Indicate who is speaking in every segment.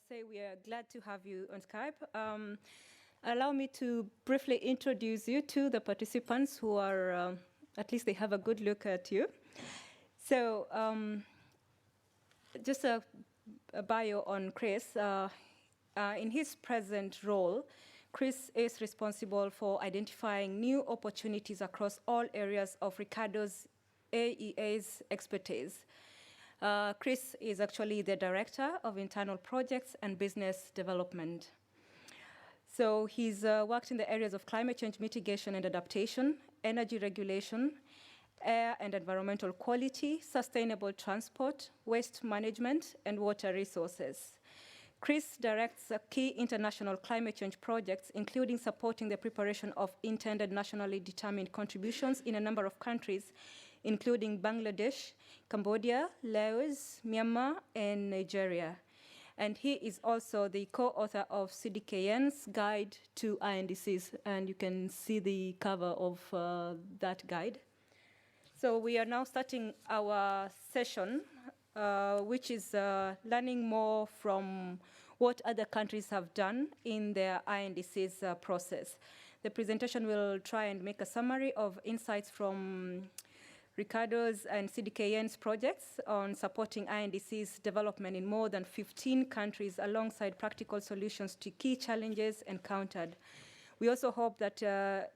Speaker 1: say we are glad to have you on Skype. Allow me to briefly introduce you to the participants who are, at least they have a good look at you. So just a bio on Chris. In his present role, Chris is responsible for identifying new opportunities across all areas of Ricardo's AEA's expertise. Chris is actually the Director of Internal Projects and Business Development. So he's worked in the areas of climate change mitigation and adaptation, energy regulation, air and environmental quality, sustainable transport, waste management, and water resources. Chris directs key international climate change projects, including supporting the preparation of intended nationally determined contributions in a number of countries, including Bangladesh, Cambodia, Laos, Myanmar, and Nigeria. And he is also the co-author of CDKN's Guide to INDCs, and you can see the cover of that guide. So we are now starting our session, which is learning more from what other countries have done in their INDCs process. The presentation will try and make a summary of insights from Ricardo's and CDKN's projects on supporting INDCs development in more than 15 countries alongside practical solutions to key challenges encountered. We also hope that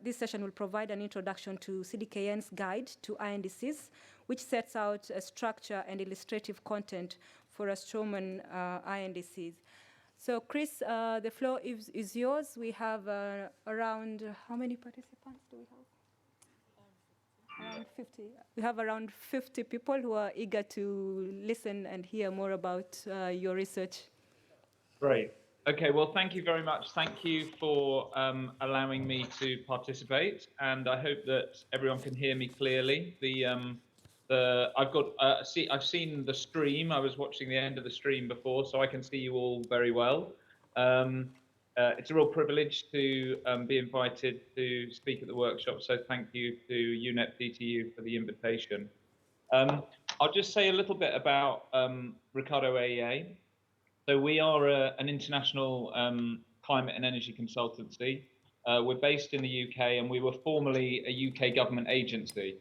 Speaker 1: this session will provide an introduction to CDKN's guide to INDCs, which sets out a structure and illustrative content for a Stroman INDCs. So Chris, the floor is yours. We have around, how many participants do we have? Around 50. We have around 50 people who are eager to listen and hear more about your research.
Speaker 2: Great. Okay, well, thank you very much. Thank you for allowing me to participate, and I hope that everyone can hear me clearly. I've seen the stream. I was watching the end of the stream before, so I can see you all very well. It's a real privilege to be invited to speak at the workshop, so thank you to UNEP DTU for the invitation. I'll just say a little bit about Ricardo-AEA. So we are an international climate and energy consultancy. We're based in the UK, and we were formerly a UK government agency.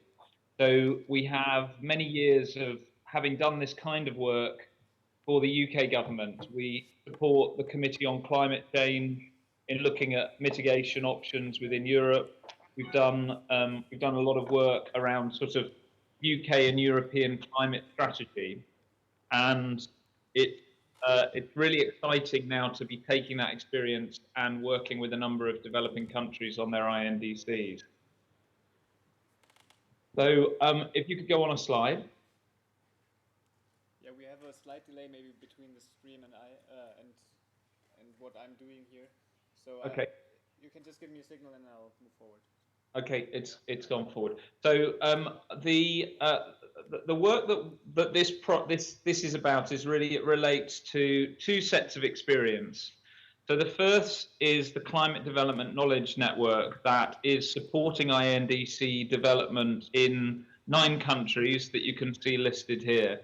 Speaker 2: So we have many years of having done this kind of work for the UK government. We support the Committee on Climate Change in looking at mitigation options within Europe. We've done a lot of work around sort of UK and European climate strategy, and it's really exciting now to be taking that experience and working with a number of developing countries on their INDCs. So if you could go on a slide.
Speaker 3: Yeah, we have a slight delay maybe between the stream and and what I'm doing here. So
Speaker 2: okay.
Speaker 3: You can just give me a signal and I'll move forward.
Speaker 2: Okay, it's gone forward. So the work that this is about is really, it relates to two sets of experience. So the first is the Climate Development Knowledge Network that is supporting INDC development in 9 countries that you can see listed here.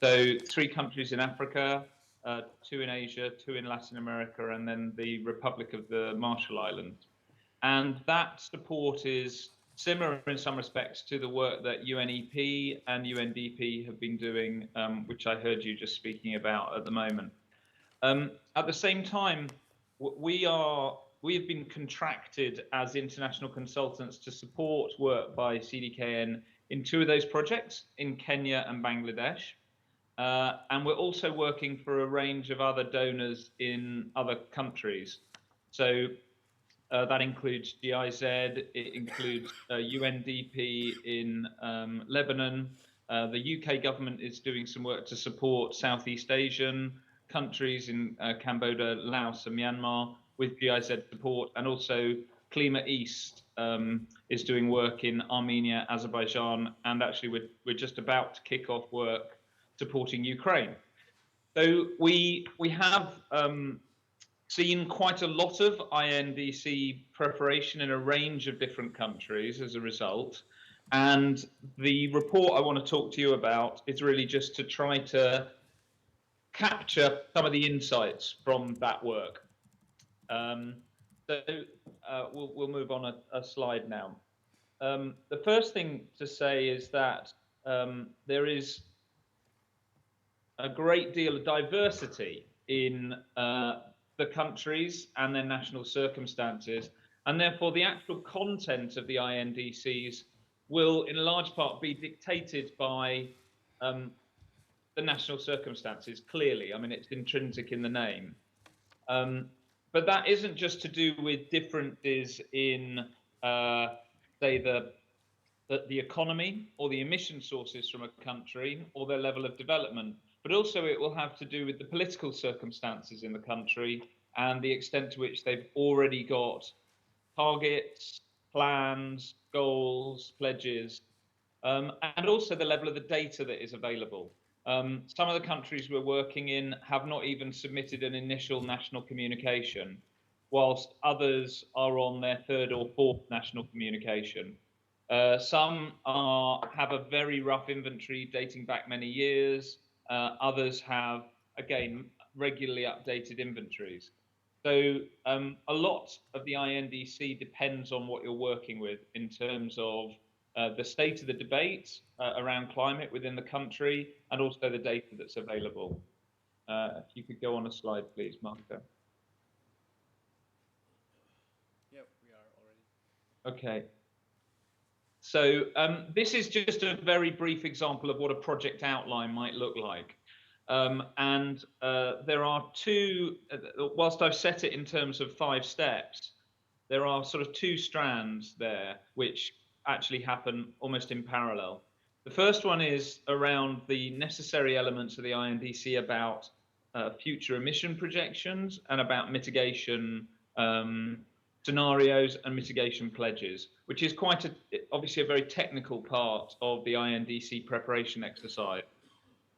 Speaker 2: So 3 countries in Africa, 2 in Asia, 2 in Latin America, and then the Republic of the Marshall Islands. And that support is similar in some respects to the work that UNEP and UNDP have been doing, which I heard you just speaking about at the moment. At the same time, we have been contracted as international consultants to support work by CDKN in 2 of those projects, in Kenya and Bangladesh. And we're also working for a range of other donors in other countries. So that includes GIZ, it includes UNDP in Lebanon. The UK government is doing some work to support Southeast Asian countries in Cambodia, Laos and Myanmar with GIZ support, and also Klima East is doing work in Armenia, Azerbaijan, and actually we're just about to kick off work supporting Ukraine. So we have seen quite a lot of INDC preparation in a range of different countries as a result. And the report I want to talk to you about is really just to try to capture some of the insights from that work. We'll move on a slide now. The first thing to say is that there is a great deal of diversity in the countries and their national circumstances, and therefore the actual content of the INDCs will in large part be dictated by the national circumstances, clearly. I mean, it's intrinsic in the name. But that isn't just to do with differences in, say, the economy or the emission sources from a country or their level of development, but also it will have to do with the political circumstances in the country and the extent to which they've already got targets, plans, goals, pledges, and also the level of the data that is available. Some of the countries we're working in have not even submitted an initial national communication, whilst others are on their third or fourth national communication. Some have a very rough inventory dating back many years. Others have, again, regularly updated inventories. So a lot of the INDC depends on what you're working with in terms of the state of the debate around climate within the country and also the data that's available. If you could go on a slide, please, Marco.
Speaker 3: Yep, we are already.
Speaker 2: Okay. So this is just a very brief example of what a project outline might look like. There are two, whilst I've set it in terms of 5 steps, there are sort of 2 strands there which actually happen almost in parallel. The first one is around the necessary elements of the INDC about future emission projections and about mitigation scenarios and mitigation pledges, which is quite obviously a very technical part of the INDC preparation exercise.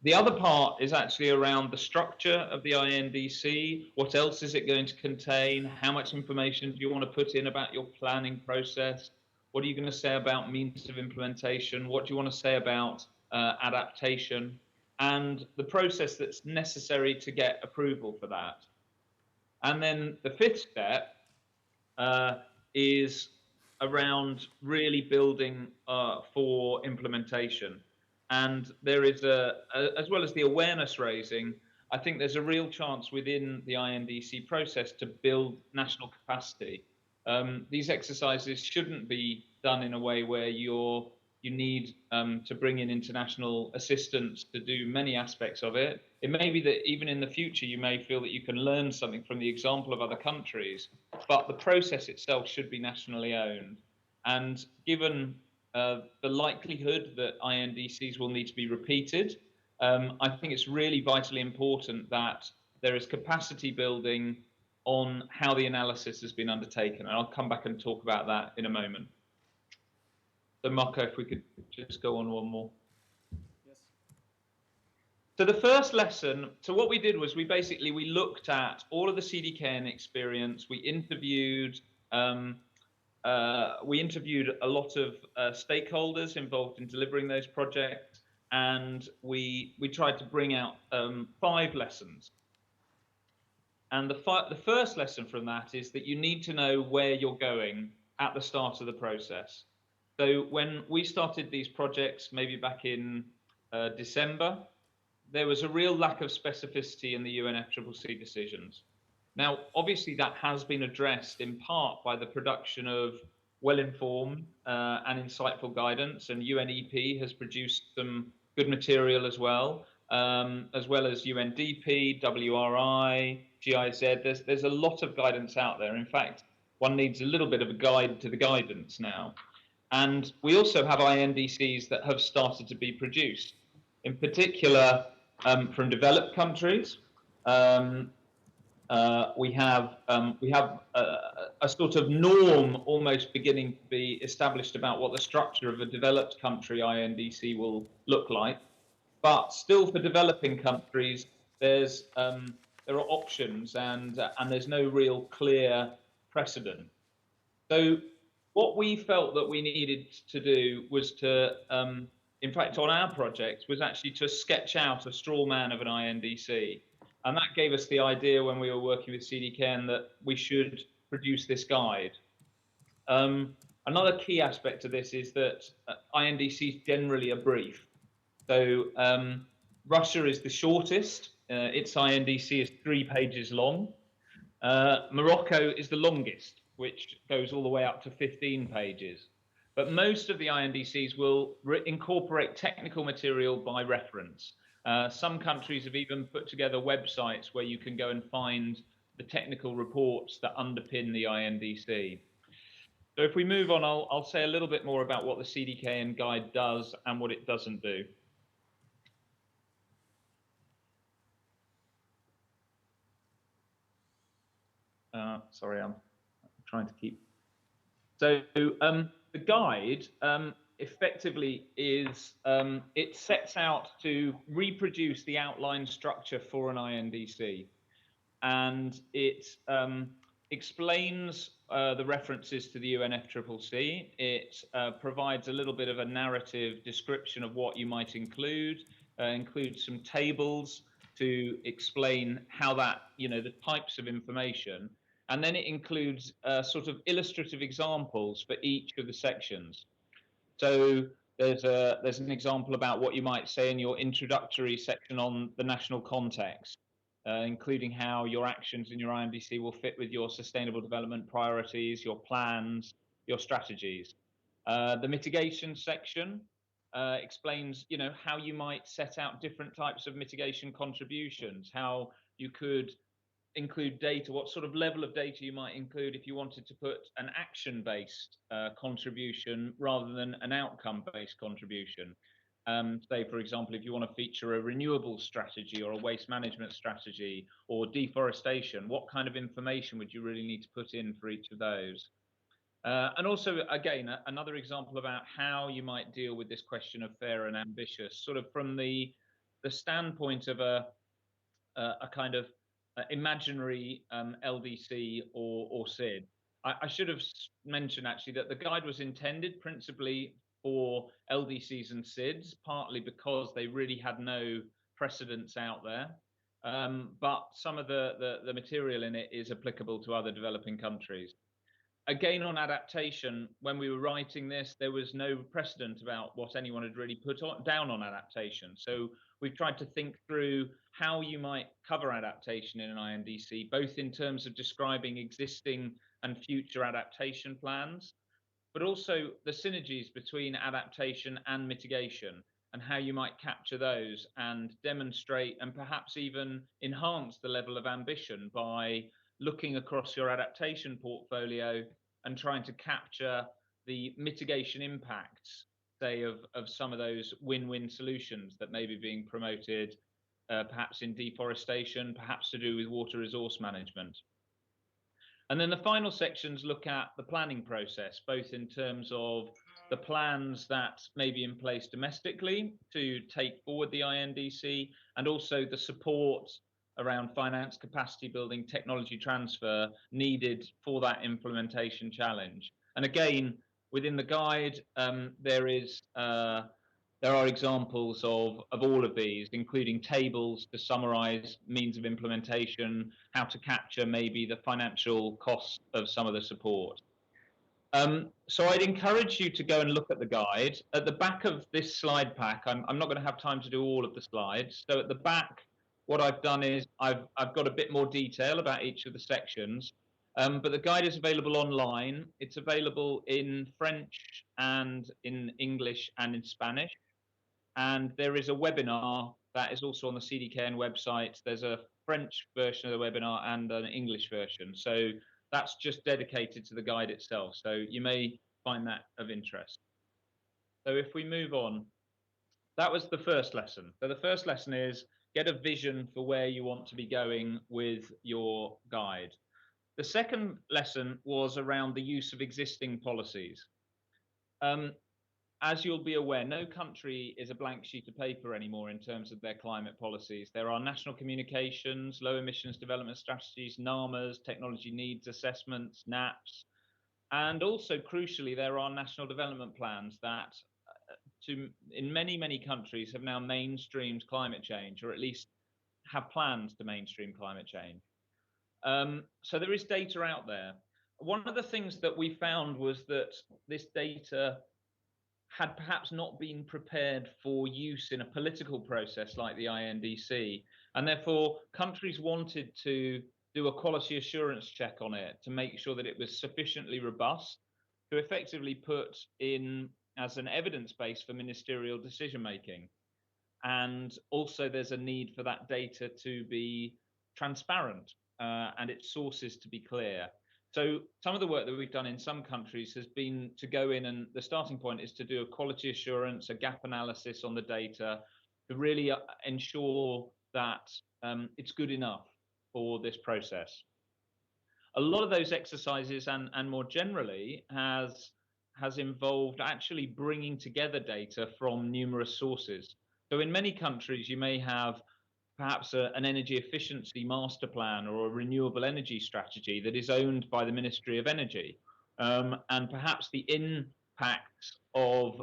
Speaker 2: The other part is actually around the structure of the INDC. What else is it going to contain? How much information do you want to put in about your planning process? What are you going to say about means of implementation? What do you want to say about adaptation? And the process that's necessary to get approval for that. And then the 5th step is around really building for implementation. And there is as well as the awareness raising, I think there's a real chance within the INDC process to build national capacity. These exercises shouldn't be done in a way where you need to bring in international assistance to do many aspects of it. It may be that even in the future, you may feel that you can learn something from the example of other countries, but the process itself should be nationally owned. And given the likelihood that INDCs will need to be repeated, I think it's really vitally important that there is capacity building on how the analysis has been undertaken. And I'll come back and talk about that in a moment. So Marco, if we could just go on one more.
Speaker 3: Yes.
Speaker 2: So the first lesson, so what we did was we looked at all of the CDKN experience. We interviewed a lot of stakeholders involved in delivering those projects, and we tried to bring out 5 lessons. And the first lesson from that is that you need to know where you're going at the start of the process. So when we started these projects, maybe back in December, there was a real lack of specificity in the UNFCCC decisions. Now, obviously, that has been addressed in part by the production of well-informed and insightful guidance, and UNEP has produced some good material as well as UNDP, WRI, GIZ. There's a lot of guidance out there. In fact, one needs a little bit of a guide to the guidance now. And we also have INDCs that have started to be produced, in particular from developed countries. We have a sort of norm almost beginning to be established about what the structure of a developed country INDC will look like. But still, for developing countries, there are options, and there's no real clear precedent. So what we felt that we needed to do was to, in fact, on our project, was actually to sketch out a straw man of an INDC. And that gave us the idea when we were working with CDKN that we should produce this guide. Another key aspect of this is that INDCs generally are brief. So Russia is the shortest. Its INDC is 3 pages long. Morocco is the longest, which goes all the way up to 15 pages. But most of the INDCs will incorporate technical material by reference. Some countries have even put together websites where you can go and find the technical reports that underpin the INDC. So if we move on, I'll say a little bit more about what the CDKN guide does and what it doesn't do. Sorry, I'm trying to keep. So the guide effectively is, it sets out to reproduce the outline structure for an INDC, and it explains the references to the UNFCCC. It provides a little bit of a narrative description of what you might include, includes some tables to explain how that, the types of information. And then it includes sort of illustrative examples for each of the sections. So there's an example about what you might say in your introductory section on the national context, including how your actions in your INDC will fit with your sustainable development priorities, your plans, your strategies. The mitigation section explains, how you might set out different types of mitigation contributions, how you could include data, what sort of level of data you might include if you wanted to put an action-based contribution rather than an outcome-based contribution. Say, for example, if you want to feature a renewable strategy or a waste management strategy or deforestation, what kind of information would you really need to put in for each of those? And also, again, another example about how you might deal with this question of fair and ambitious, sort of from the standpoint of a kind of imaginary LDC or SID. I should have mentioned actually that the guide was intended principally for LDCs and SIDs, partly because they really had no precedents out there. But some of the material in it is applicable to other developing countries. Again, on adaptation, when we were writing this, there was no precedent about what anyone had really put down on adaptation. So we've tried to think through how you might cover adaptation in an INDC, both in terms of describing existing and future adaptation plans, but also the synergies between adaptation and mitigation and how you might capture those and demonstrate and perhaps even enhance the level of ambition by looking across your adaptation portfolio and trying to capture the mitigation impacts, say, of some of those win-win solutions that may be being promoted, perhaps in deforestation, perhaps to do with water resource management. And then the final sections look at the planning process, both in terms of the plans that may be in place domestically to take forward the INDC, and also the support around finance, capacity building, technology transfer needed for that implementation challenge. And again, within the guide, there are examples of all of these, including tables to summarize means of implementation, how to capture maybe the financial cost of some of the support. So I'd encourage you to go and look at the guide. At the back of this slide pack, I'm not going to have time to do all of the slides. So at the back, what I've done is I've got a bit more detail about each of the sections. But the guide is available online. It's available in French and in English and in Spanish. And there is a webinar that is also on the CDKN website. There's a French version of the webinar and an English version. So that's just dedicated to the guide itself. So you may find that of interest. So if we move on, that was the first lesson. So the first lesson is get a vision for where you want to be going with your guide. The second lesson was around the use of existing policies. As you'll be aware, no country is a blank sheet of paper anymore in terms of their climate policies. There are national communications, low emissions development strategies, NAMAs, technology needs assessments, NAPs, and also crucially, there are national development plans that in many countries have now mainstreamed climate change, or at least have plans to mainstream climate change. So there is data out there. One of the things that we found was that this data had perhaps not been prepared for use in a political process like the INDC, and therefore countries wanted to do a quality assurance check on it to make sure that it was sufficiently robust to effectively put in as an evidence base for ministerial decision making. And also there's a need for that data to be transparent and its sources to be clear. So some of the work that we've done in some countries has been to go in, and the starting point is to do a quality assurance, a gap analysis on the data to really ensure that it's good enough for this process. A lot of those exercises and more generally has involved actually bringing together data from numerous sources. So in many countries, you may have perhaps an energy efficiency master plan or a renewable energy strategy that is owned by the Ministry of Energy. And perhaps the impact of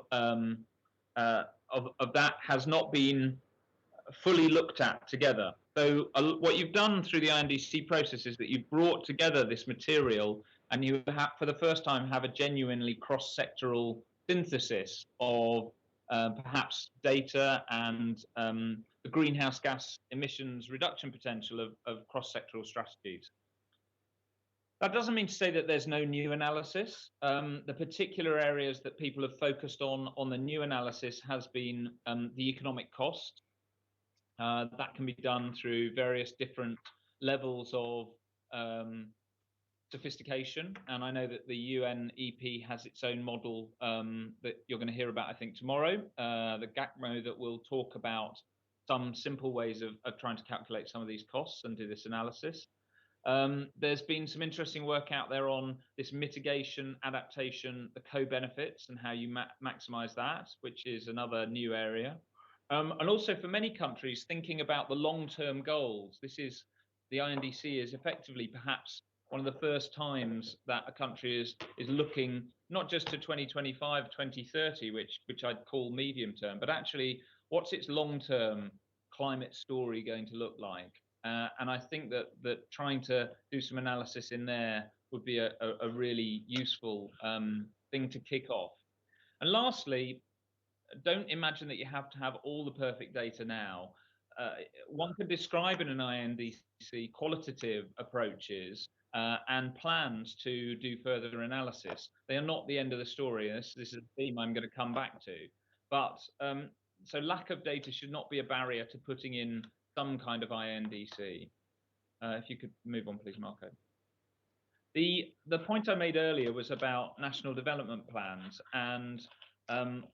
Speaker 2: that has not been fully looked at together. So what you've done through the INDC process is that you've brought together this material, and you have, for the first time, have a genuinely cross-sectoral synthesis of perhaps data and the greenhouse gas emissions reduction potential of cross-sectoral strategies. That doesn't mean to say that there's no new analysis. The particular areas that people have focused on the new analysis has been the economic cost. That can be done through various different levels of sophistication. And I know that the UNEP has its own model that you're going to hear about, I think, tomorrow, the GACMO, that will talk about some simple ways of trying to calculate some of these costs and do this analysis. There's been some interesting work out there on this mitigation, adaptation, the co-benefits, and how you maximize that, which is another new area. And also for many countries, thinking about the long-term goals. The INDC is effectively perhaps one of the first times that a country is looking not just to 2025, 2030, which I'd call medium term, but actually what's its long-term climate story going to look like? And I think that trying to do some analysis in there would be a really useful thing to kick off. And lastly, don't imagine that you have to have all the perfect data now. One could describe in an INDC qualitative approaches and plans to do further analysis. They are not the end of the story. This is a theme I'm going to come back to. But so lack of data should not be a barrier to putting in some kind of INDC. If you could move on, please, Marco. The point I made earlier was about national development plans, and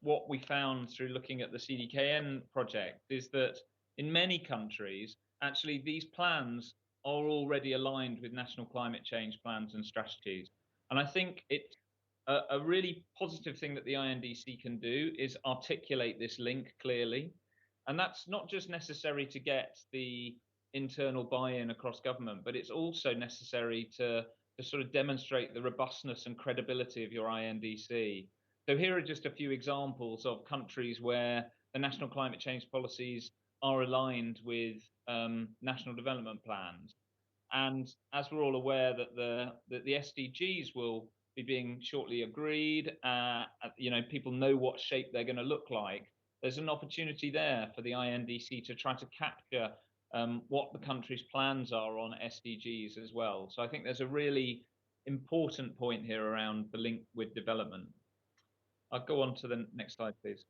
Speaker 2: what we found through looking at the CDKN project is that in many countries, actually these plans are already aligned with national climate change plans and strategies. And I think it's a really positive thing that the INDC can do is articulate this link clearly. And that's not just necessary to get the internal buy-in across government, but it's also necessary to sort of demonstrate the robustness and credibility of your INDC. So here are just a few examples of countries where the national climate change policies are aligned with national development plans. And as we're all aware that the SDGs will be being shortly agreed, people know what shape they're going to look like. There's an opportunity there for the INDC to try to capture what the country's plans are on SDGs as well. So I think there's a really important point here around the link with development. I'll go on to the next slide, please.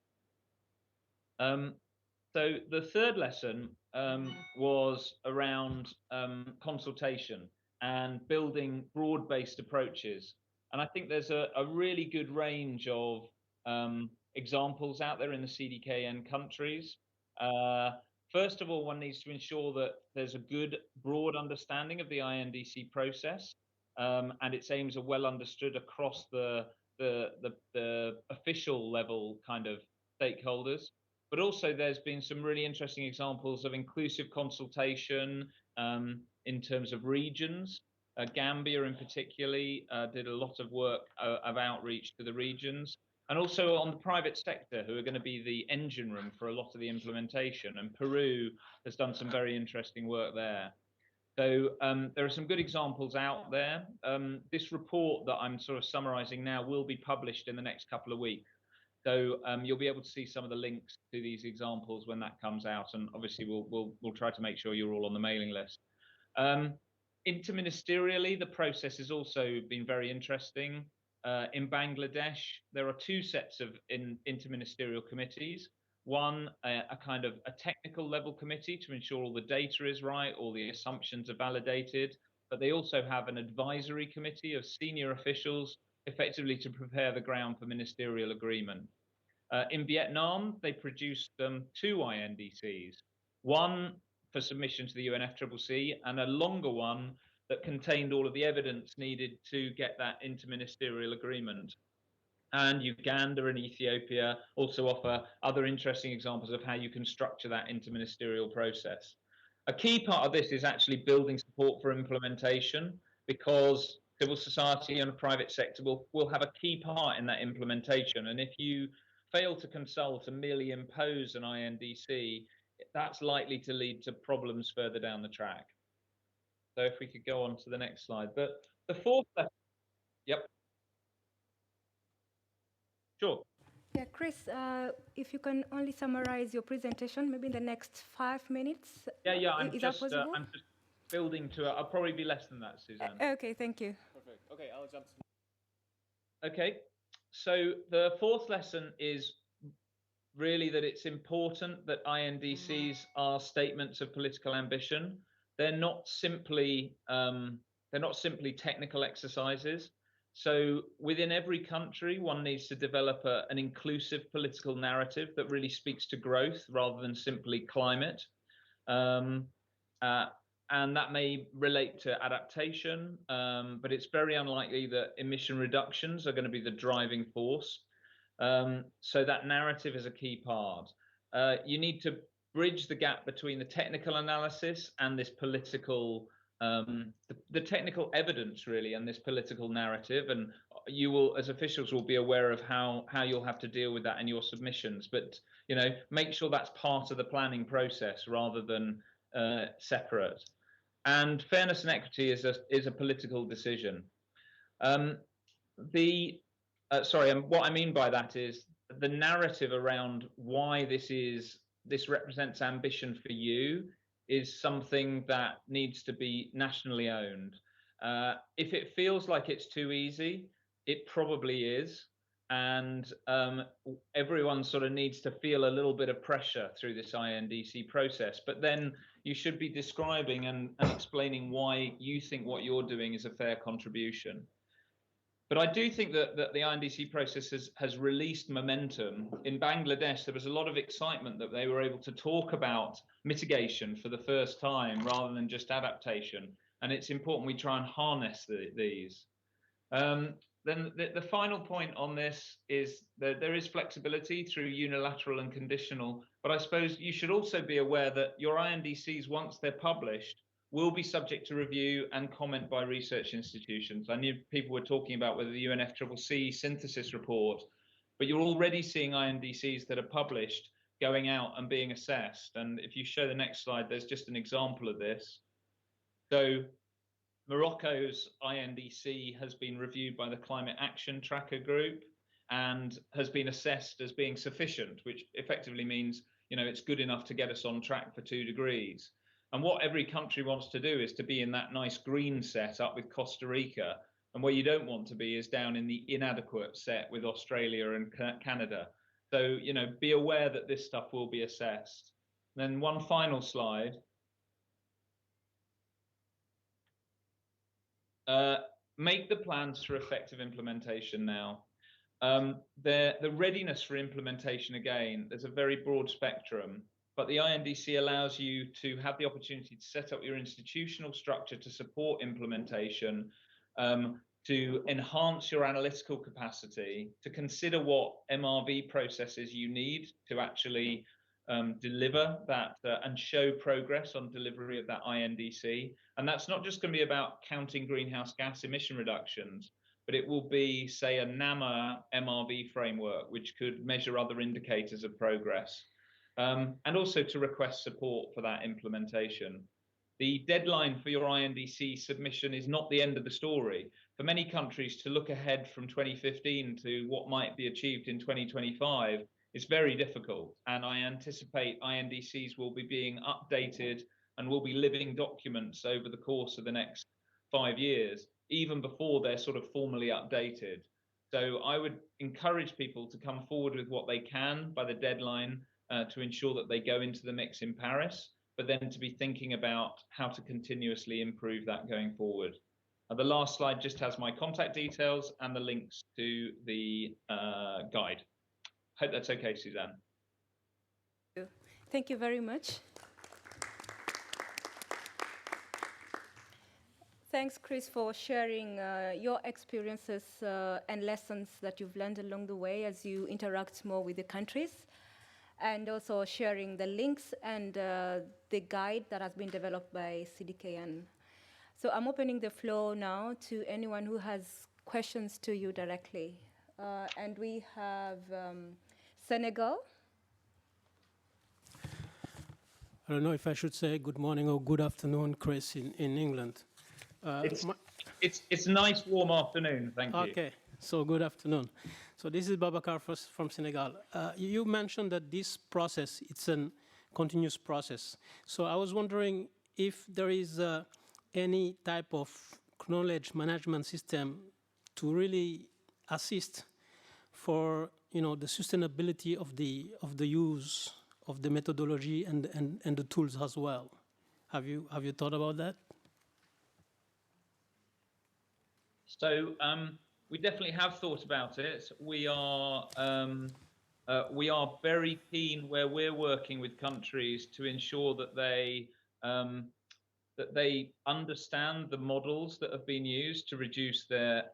Speaker 2: So the third lesson was around consultation and building broad-based approaches. And I think there's a really good range of examples out there in the CDKN countries. First of all, one needs to ensure that there's a good, broad understanding of the INDC process, and its aims are well understood across the official level kind of stakeholders. But also there's been some really interesting examples of inclusive consultation in terms of regions. Gambia in particularly did a lot of work of outreach to the regions. and also on the private sector, who are going to be the engine room for a lot of the implementation. And Peru has done some very interesting work there. So there are some good examples out there. This report that I'm sort of summarizing now will be published in the next couple of weeks. So you'll be able to see some of the links to these examples when that comes out, and obviously we'll try to make sure you're all on the mailing list. Interministerially, the process has also been very interesting. In Bangladesh, there are two sets of interministerial committees. One, a kind of a technical level committee to ensure all the data is right, all the assumptions are validated, but they also have an advisory committee of senior officials, effectively to prepare the ground for ministerial agreement. In Vietnam, they produced two INDCs, one for submission to the UNFCCC and a longer one that contained all of the evidence needed to get that interministerial agreement. And Uganda and Ethiopia also offer other interesting examples of how you can structure that interministerial process. A key part of this is actually building support for implementation, because civil society and the private sector will have a key part in that implementation. And if you fail to consult and merely impose an INDC, that's likely to lead to problems further down the track. So if we could go on to the next slide. But the fourth, yep. Sure.
Speaker 1: Yeah, Chris, if you can only summarize your presentation, maybe in the next 5 minutes.
Speaker 2: Yeah,
Speaker 1: I'm just
Speaker 2: building to it. I'll probably be less than that, Suzanne.
Speaker 1: Okay, thank you.
Speaker 3: Perfect. Okay, I'll jump to.
Speaker 2: Okay, so the fourth lesson is really that it's important that INDCs are statements of political ambition. They're not simply technical exercises. So within every country, one needs to develop an inclusive political narrative that really speaks to growth rather than simply climate. And that may relate to adaptation, but it's very unlikely that emission reductions are going to be the driving force. So that narrative is a key part. You need to bridge the gap between the technical analysis and this political, the technical evidence really, and this political narrative. And you will, as officials, will be aware of how you'll have to deal with that in your submissions. But make sure that's part of the planning process rather than separate. And fairness and equity is a political decision. What I mean by that is the narrative around why this represents ambition for you is something that needs to be nationally owned. If it feels like it's too easy, it probably is. And everyone sort of needs to feel a little bit of pressure through this INDC process. But then you should be describing and explaining why you think what you're doing is a fair contribution. But I do think that the INDC process has released momentum. In Bangladesh, there was a lot of excitement that they were able to talk about mitigation for the first time rather than just adaptation. And it's important we try and harness these. Then the final point on this is that there is flexibility through unilateral and conditional, but I suppose you should also be aware that your INDCs, once they're published, will be subject to review and comment by research institutions. I knew people were talking about whether the UNFCCC synthesis report, but you're already seeing INDCs that are published going out and being assessed. And if you show the next slide, there's just an example of this. So Morocco's INDC has been reviewed by the Climate Action Tracker Group and has been assessed as being sufficient, which effectively means, it's good enough to get us on track for 2 degrees. And what every country wants to do is to be in that nice green set up with Costa Rica. And where you don't want to be is down in the inadequate set with Australia and Canada. So, be aware that this stuff will be assessed. Then one final slide. Make the plans for effective implementation now. The readiness for implementation, again, there's a very broad spectrum, but the INDC allows you to have the opportunity to set up your institutional structure to support implementation, to enhance your analytical capacity, to consider what MRV processes you need to actually deliver that and show progress on delivery of that INDC. And that's not just going to be about counting greenhouse gas emission reductions, but it will be, say, a NAMA MRV framework, which could measure other indicators of progress, and also to request support for that implementation. The deadline for your INDC submission is not the end of the story. For many countries, to look ahead from 2015 to what might be achieved in 2025 is very difficult. And I anticipate INDCs will be being updated and will be living documents over the course of the next 5 years, even before they're sort of formally updated. So I would encourage people to come forward with what they can by the deadline to ensure that they go into the mix in Paris, but then to be thinking about how to continuously improve that going forward. The last slide just has my contact details and the links to the guide. Hope that's okay, Suzanne.
Speaker 1: Thank you very much. Thanks, Chris, for sharing your experiences and lessons that you've learned along the way as you interact more with the countries, and also sharing the links and the guide that has been developed by CDKN. So I'm opening the floor now to anyone who has questions to you directly. And we have Senegal.
Speaker 4: I don't know if I should say good morning or good afternoon, Chris, in England.
Speaker 2: It's a nice warm afternoon, thank you.
Speaker 4: Okay, so good afternoon. So this is Babacar from Senegal. You mentioned that this process, it's a continuous process. So I was wondering if there is any type of knowledge management system to really assist for the sustainability of the use of the methodology and the tools as well. Have you thought about that?
Speaker 2: So we definitely have thought about it. We are very keen where we're working with countries to ensure that they understand the models that have been used to reduce their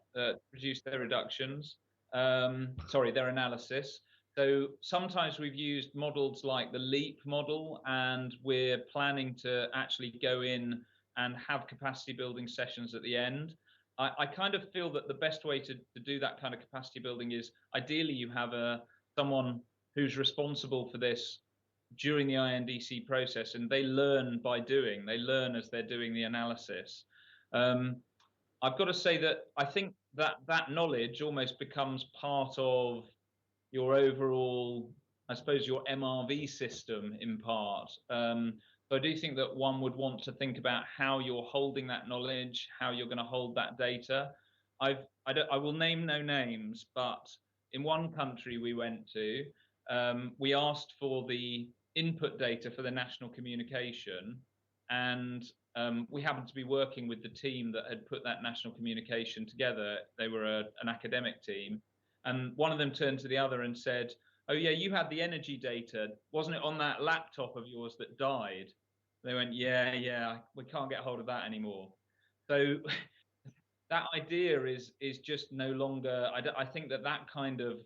Speaker 2: reductions. Their analysis. So sometimes we've used models like the LEAP model, and we're planning to actually go in and have capacity building sessions at the end. I kind of feel that the best way to do that kind of capacity building is ideally you have someone who's responsible for this during the INDC process, and they learn by doing. They learn as they're doing the analysis. I've got to say that I think that knowledge almost becomes part of your overall, I suppose, your MRV system in part. So I do think that one would want to think about how you're holding that knowledge, how you're going to hold that data. I will name no names, but in one country we went to, we asked for the input data for the national communication, and we happened to be working with the team that had put that national communication together. They were an academic team, and one of them turned to the other and said, "Oh yeah, you had the energy data. Wasn't it on that laptop of yours that died?" They went, yeah, we can't get hold of that anymore. So that idea is just no longer, I think that kind of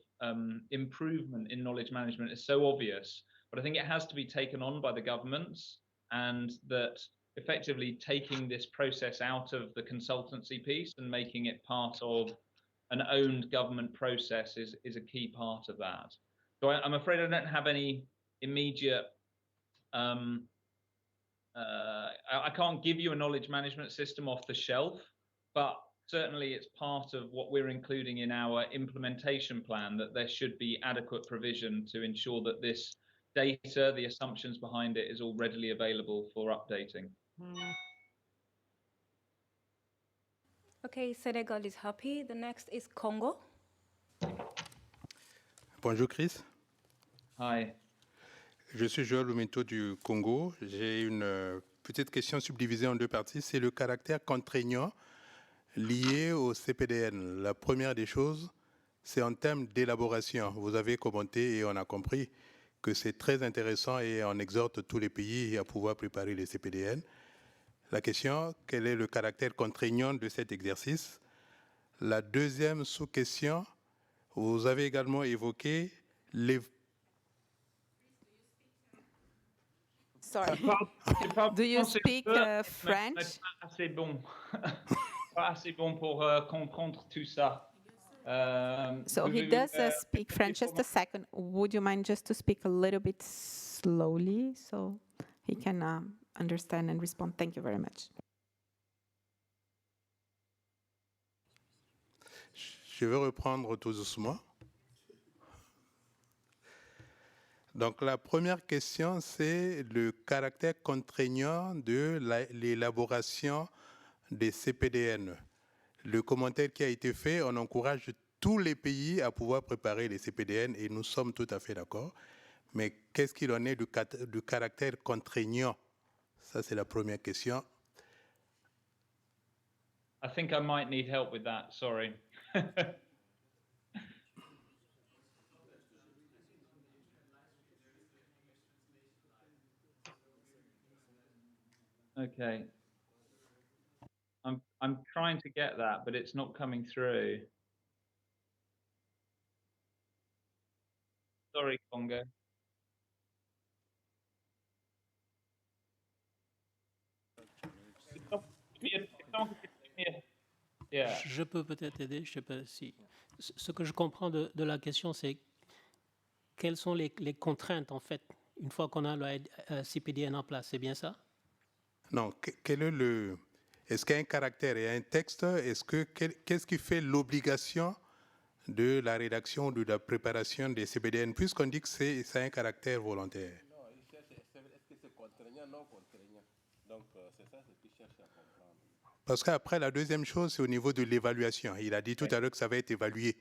Speaker 2: improvement in knowledge management is so obvious, but I think it has to be taken on by the governments, and that effectively taking this process out of the consultancy piece and making it part of an owned government process is a key part of that. So I'm afraid I don't have any immediate, I can't give you a knowledge management system off the shelf, but certainly it's part of what we're including in our implementation plan, that there should be adequate provision to ensure that this data, the assumptions behind it, is all readily available for updating.
Speaker 1: Okay, Senegal is happy. The next is Congo.
Speaker 5: Bonjour Chris.
Speaker 2: Hi.
Speaker 5: Je suis Joël Lumento du Congo. J'ai une petite question subdivisée en deux parties. C'est le caractère contraignant lié au CPDN. La première des choses, c'est en termes d'élaboration. Vous avez commenté et on a compris que c'est très intéressant et on exhorte tous les pays à pouvoir préparer les CPDN. La question, quel est le caractère contraignant de cet exercice? La deuxième sous-question, vous avez également évoqué les...
Speaker 6: Sorry. Do you speak French?
Speaker 2: C'est bon. pas assez bon pour comprendre tout ça.
Speaker 6: So he
Speaker 2: Pouvez-vous,
Speaker 6: does speak French. Just a second. Would you mind just to speak a little bit slowly so he can understand and respond? Thank you very much.
Speaker 5: Je vais reprendre tout doucement. Donc la première question, c'est le caractère contraignant de l'élaboration des CPDN. Le commentaire qui a été fait, on encourage tous les pays à pouvoir préparer les CPDN et nous sommes tout à fait d'accord. Mais qu'est-ce qu'il en est du caractère contraignant? Ça, c'est la première question.
Speaker 2: I think I might need help with that, sorry. Okay. I'm trying to get that, but it's not coming through. Sorry, Congo. Yeah.
Speaker 4: Je peux peut-être aider, je sais pas si... Ce que je comprends de la question, c'est quelles sont les contraintes, en fait, une fois qu'on a le CPDN en place, c'est bien ça?
Speaker 5: Non, quel est le... Est-ce qu'il y a un caractère et un texte? Qu'est-ce qui fait l'obligation de la rédaction ou de la préparation des CPDN, puisqu'on dit que c'est un caractère volontaire?
Speaker 7: Non, est-ce que c'est contraignant, non contraignant? Donc, c'est ça ce qu'il cherche à comprendre.
Speaker 5: Parce qu'après, la deuxième chose, c'est au niveau de l'évaluation. Il a dit tout à l'heure que ça va être évalué.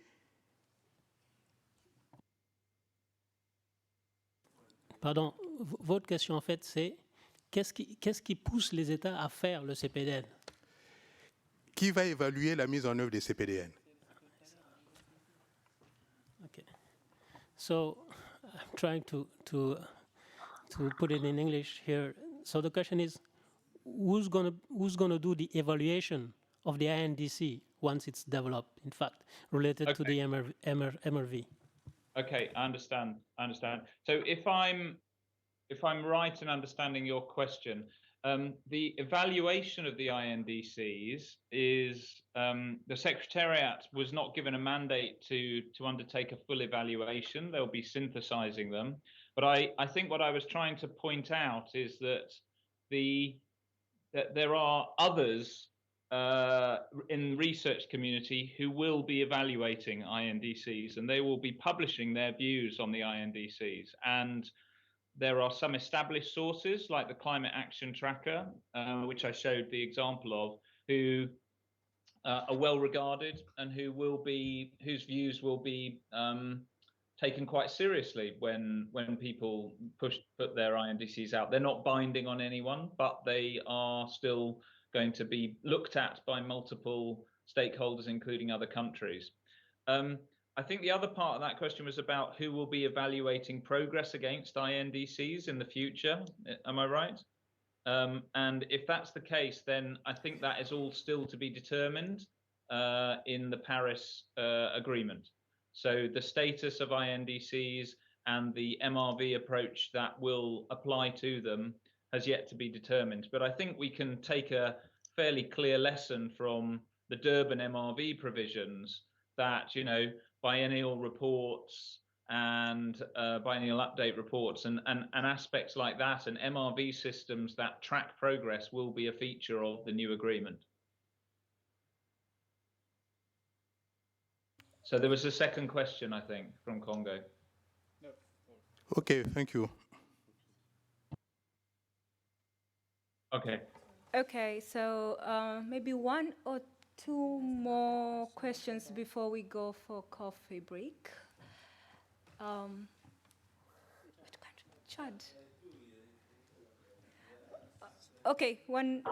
Speaker 4: Pardon, votre question, en fait, c'est qu'est-ce qui pousse les États à faire le CPDN?
Speaker 5: Qui va évaluer la mise en œuvre des CPDN?
Speaker 4: Okay. So I'm trying to put it in English here. So the question is, who's gonna do the evaluation of the INDC once it's developed? In fact, related to the MRV.
Speaker 2: Okay, I understand. So if I'm right in understanding your question, the evaluation of the INDCs is the Secretariat was not given a mandate to undertake a full evaluation. They'll be synthesizing them. But I think what I was trying to point out is that that there are others in the research community who will be evaluating INDCs, and they will be publishing their views on the INDCs. And there are some established sources like the Climate Action Tracker, which I showed the example of, who are well regarded and whose views will be taken quite seriously when people put their INDCs out. They're not binding on anyone, but they are still going to be looked at by multiple stakeholders, including other countries. I think the other part of that question was about who will be evaluating progress against INDCs in the future. Am I right? And if that's the case, then I think that is all still to be determined in the Paris Agreement. So the status of INDCs and the MRV approach that will apply to them has yet to be determined. But I think we can take a fairly clear lesson from the Durban MRV provisions that, biennial reports and biennial update reports and aspects like that, and MRV systems that track progress will be a feature of the new agreement. So there was a second question, I think, from Congo.
Speaker 3: No.
Speaker 5: Okay, thank you.
Speaker 1: Okay, so maybe one or two more questions before we go for coffee break. What country? Chad. Okay, one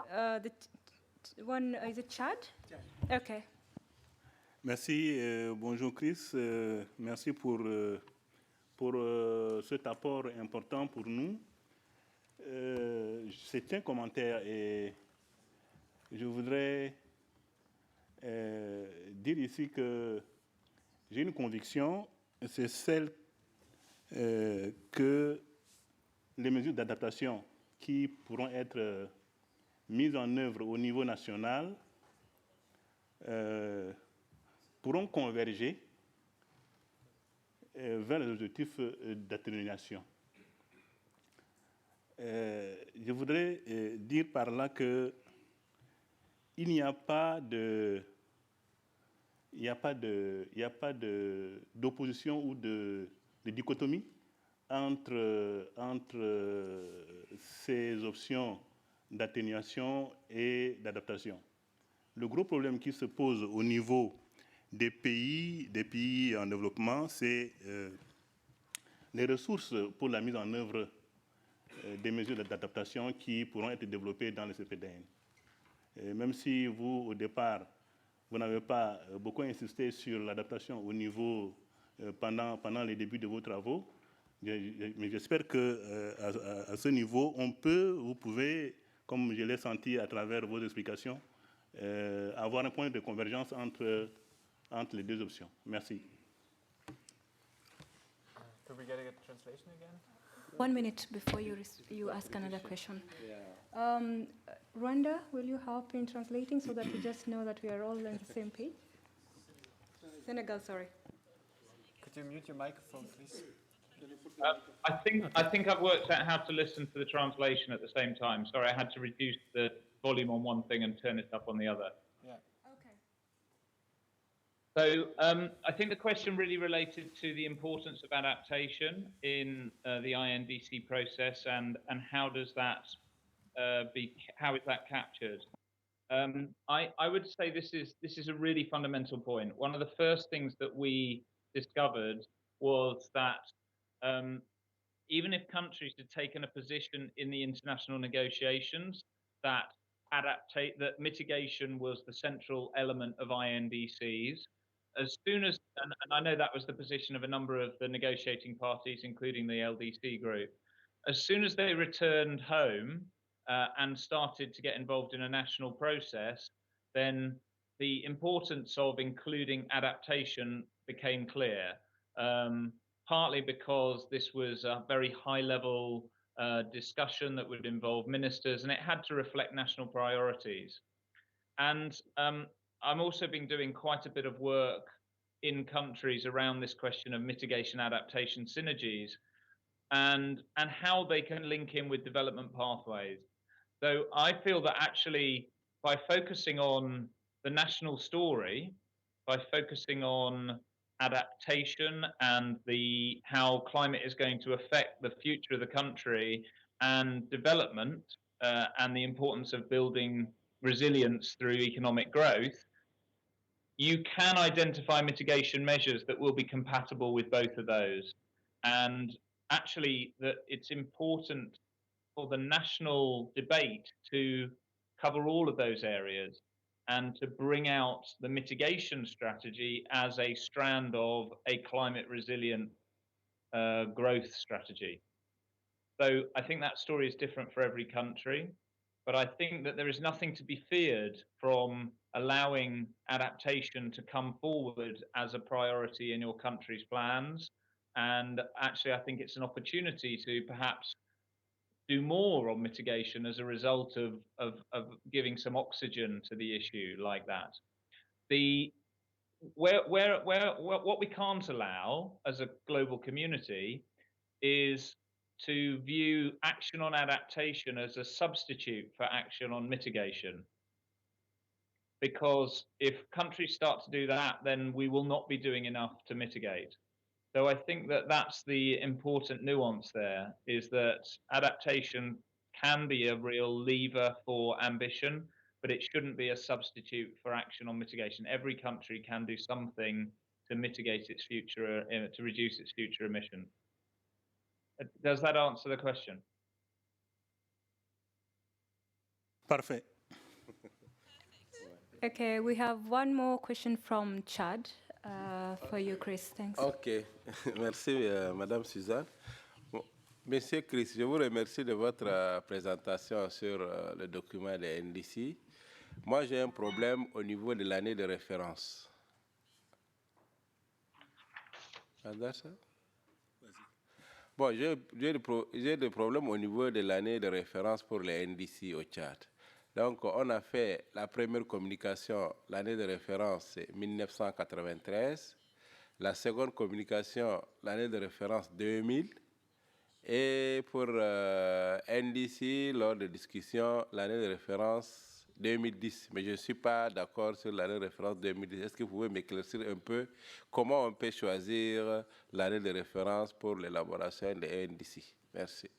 Speaker 1: is it Chad? Okay.
Speaker 8: Merci, bonjour Chris, merci pour cet apport important pour nous. C'est un commentaire et je voudrais dire ici que j'ai une conviction, c'est celle que les mesures d'adaptation qui pourront être mises en œuvre au niveau national pourront converger vers les objectifs d'atténuation. Je voudrais dire par là que il n'y a pas d'opposition ou de dichotomie entre ces options d'atténuation et d'adaptation. Le gros problème qui se pose au niveau des pays en développement, c'est les ressources pour la mise en œuvre des mesures d'adaptation qui pourront être développées dans le CPDN. Et même si vous, au départ, vous n'avez pas beaucoup insisté sur l'adaptation au niveau pendant les débuts de vos travaux, mais j'espère qu'à ce niveau, vous pouvez, comme je l'ai senti à travers vos explications, avoir un point de convergence entre les deux options. Merci.
Speaker 3: Could we get a translation again?
Speaker 1: 1 minute before you ask another question. Rwanda, will you help in translating so that we just know that we are all on the same page? Senegal, sorry.
Speaker 3: Could you mute your microphone, please?
Speaker 2: I think I've worked out how to listen to the translation at the same time. Sorry, I had to reduce the volume on one thing and turn it up on the other.
Speaker 3: Yeah.
Speaker 1: Okay.
Speaker 2: So I think the question really related to the importance of adaptation in the INDC process and how does that how is that captured? I would say this is a really fundamental point. One of the first things that we discovered was that even if countries had taken a position in the international negotiations that mitigation was the central element of INDCs, as soon as, and I know that was the position of a number of the negotiating parties, including the LDC group, as soon as they returned home and started to get involved in a national process, then the importance of including adaptation became clear. Partly because this was a very high-level discussion that would involve ministers, and it had to reflect national priorities. And I'm also been doing quite a bit of work in countries around this question of mitigation adaptation synergies and how they can link in with development pathways. So I feel that actually by focusing on the national story, by focusing on adaptation and how climate is going to affect the future of the country and development and the importance of building resilience through economic growth, you can identify mitigation measures that will be compatible with both of those. And actually that it's important for the national debate to cover all of those areas and to bring out the mitigation strategy as a strand of a climate resilient growth strategy. So I think that story is different for every country, but I think that there is nothing to be feared from allowing adaptation to come forward as a priority in your country's plans. And actually, I think it's an opportunity to perhaps do more on mitigation as a result of giving some oxygen to the issue like that. What we can't allow as a global community is to view action on adaptation as a substitute for action on mitigation. Because if countries start to do that, then we will not be doing enough to mitigate. So I think that that's the important nuance there, is that adaptation can be a real lever for ambition, but it shouldn't be a substitute for action on mitigation. Every country can do something to mitigate its future, to reduce its future emissions. Does that answer the question?
Speaker 8: Parfait.
Speaker 1: Okay, we have one more question from Chad for you, Chris. Thanks.
Speaker 7: Ok, merci Madame Suzanne. Bon, Monsieur Chris, je vous remercie de votre présentation sur le document des INDC. Moi, j'ai un problème au niveau de l'année de référence. Bon, j'ai des problèmes au niveau de l'année de référence pour les INDC au Tchad. Donc, on a fait la première communication, l'année de référence, c'est 1993. La seconde communication, l'année de référence, 2000. Et pour NDC, lors de discussion, l'année de référence 2010. Mais je ne suis pas d'accord sur l'année de référence 2010. Est-ce que vous pouvez m'éclaircir un peu comment on peut choisir l'année de référence pour l'élaboration des NDC? Merci.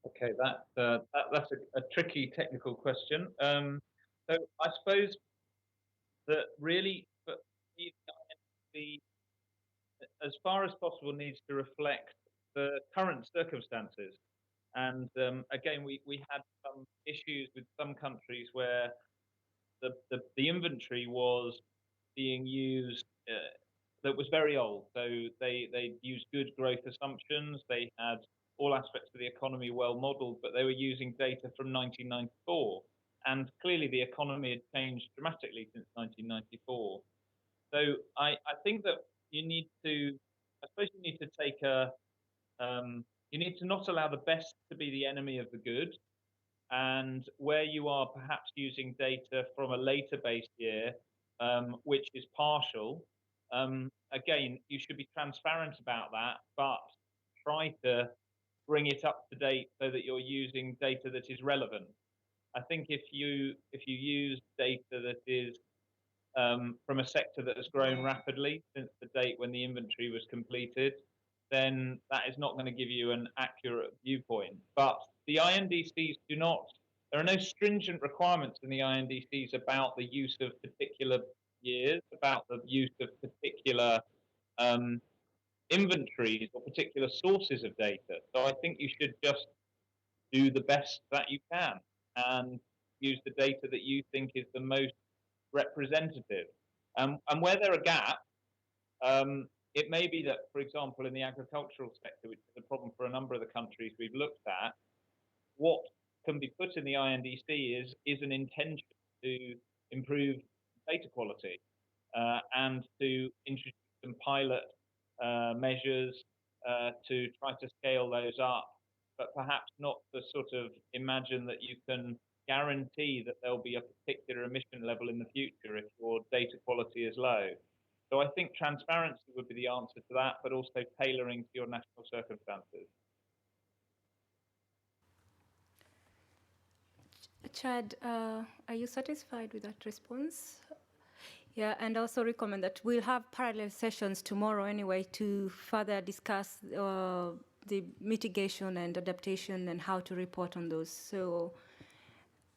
Speaker 2: Okay, that's a tricky technical question. So I suppose that really, the as far as possible, needs to reflect the current circumstances. And again, we had some issues with some countries where the inventory was being used that was very old. So they used good growth assumptions. They had all aspects of the economy well modeled, but they were using data from 1994. And clearly the economy had changed dramatically since 1994. So I think that you need to, I suppose you need to take you need to not allow the best to be the enemy of the good. And where you are perhaps using data from a later base year, which is partial, again, you should be transparent about that, but try to bring it up to date so that you're using data that is relevant. I think if you use data that is from a sector that has grown rapidly since the date when the inventory was completed, then that is not going to give you an accurate viewpoint. But the INDCs do not, there are no stringent requirements in the INDCs about the use of particular years, about the use of particular inventories or particular sources of data. So I think you should just do the best that you can and use the data that you think is the most representative. And where there are gaps, it may be that, for example, in the agricultural sector, which is a problem for a number of the countries we've looked at, what can be put in the INDC is an intention to improve data quality and to introduce some pilot measures to try to scale those up, but perhaps not to sort of imagine that you can guarantee that there'll be a particular emission level in the future if your data quality is low. So I think transparency would be the answer to that, but also tailoring to your national circumstances.
Speaker 1: Chad, are you satisfied with that response? Yeah, and also recommend that we'll have parallel sessions tomorrow anyway to further discuss the mitigation and adaptation and how to report on those. So,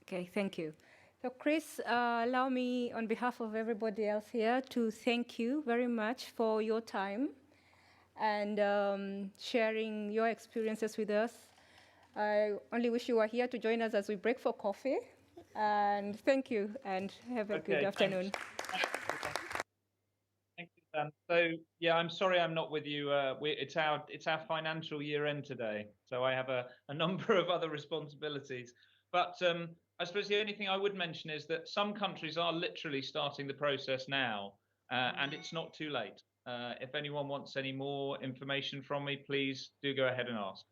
Speaker 1: okay, thank you. So Chris, allow me on behalf of everybody else here to thank you very much for your time and sharing your experiences with us. I only wish you were here to join us as we break for coffee. And thank you, and have a good afternoon.
Speaker 2: Thank you, Dan. So yeah, I'm sorry I'm not with you. It's our financial year end today, so I have a number of other responsibilities. But I suppose the only thing I would mention is that some countries are literally starting the process now, and it's not too late. If anyone wants any more information from me, please do go ahead and ask.